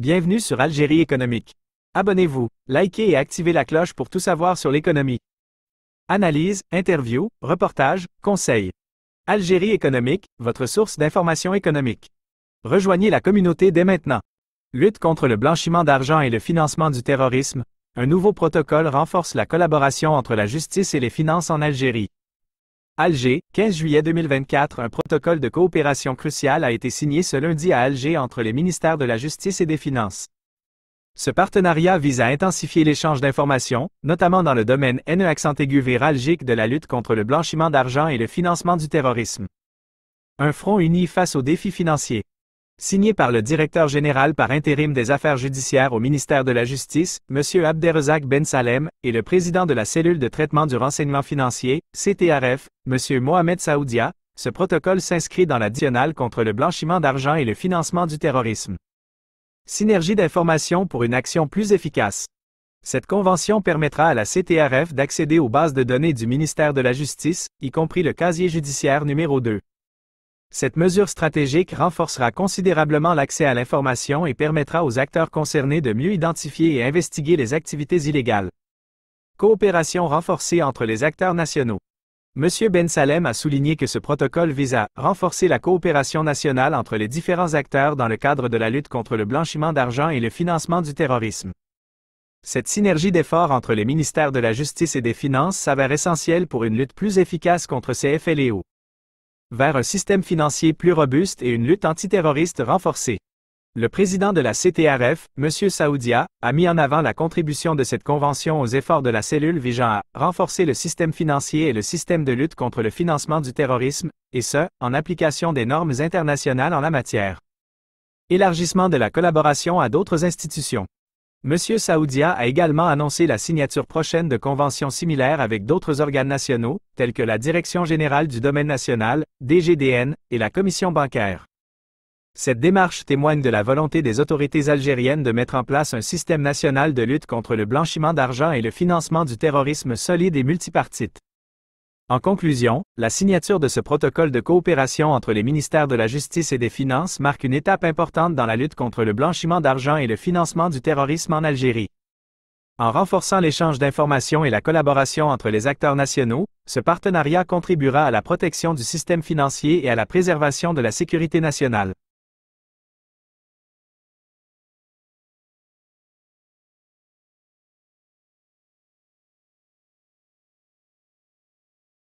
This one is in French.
Bienvenue sur Algérie économique. Abonnez-vous, likez et activez la cloche pour tout savoir sur l'économie. Analyse, interview, reportage, conseils. Algérie économique, votre source d'information économique. Rejoignez la communauté dès maintenant. Lutte contre le blanchiment d'argent et le financement du terrorisme. Un nouveau protocole renforce la collaboration entre la justice et les finances en Algérie. Alger, 15 juillet 2024. Un protocole de coopération crucial a été signé ce lundi à Alger entre les ministères de la Justice et des Finances. Ce partenariat vise à intensifier l'échange d'informations, notamment dans le domaine néeralgique de la lutte contre le blanchiment d'argent et le financement du terrorisme. Un front uni face aux défis financiers. Signé par le directeur général par intérim des affaires judiciaires au ministère de la Justice, M. Abderrazak Ben Salem, et le président de la cellule de traitement du renseignement financier, CTRF, M. Mohamed Saoudia, ce protocole s'inscrit dans la diagonale contre le blanchiment d'argent et le financement du terrorisme. Synergie d'informations pour une action plus efficace. Cette convention permettra à la CTRF d'accéder aux bases de données du ministère de la Justice, y compris le casier judiciaire numéro 2. Cette mesure stratégique renforcera considérablement l'accès à l'information et permettra aux acteurs concernés de mieux identifier et investiguer les activités illégales. Coopération renforcée entre les acteurs nationaux. M. Ben Salem a souligné que ce protocole vise à renforcer la coopération nationale entre les différents acteurs dans le cadre de la lutte contre le blanchiment d'argent et le financement du terrorisme. Cette synergie d'efforts entre les ministères de la Justice et des Finances s'avère essentielle pour une lutte plus efficace contre ces fléaux. Vers un système financier plus robuste et une lutte antiterroriste renforcée. Le président de la CTRF, M. Saoudia, a mis en avant la contribution de cette convention aux efforts de la cellule visant à renforcer le système financier et le système de lutte contre le financement du terrorisme, et ce, en application des normes internationales en la matière. Élargissement de la collaboration à d'autres institutions. M. Saoudia a également annoncé la signature prochaine de conventions similaires avec d'autres organes nationaux, tels que la Direction générale du domaine national, DGDN, et la Commission bancaire. Cette démarche témoigne de la volonté des autorités algériennes de mettre en place un système national de lutte contre le blanchiment d'argent et le financement du terrorisme solide et multipartite. En conclusion, la signature de ce protocole de coopération entre les ministères de la Justice et des Finances marque une étape importante dans la lutte contre le blanchiment d'argent et le financement du terrorisme en Algérie. En renforçant l'échange d'informations et la collaboration entre les acteurs nationaux, ce partenariat contribuera à la protection du système financier et à la préservation de la sécurité nationale.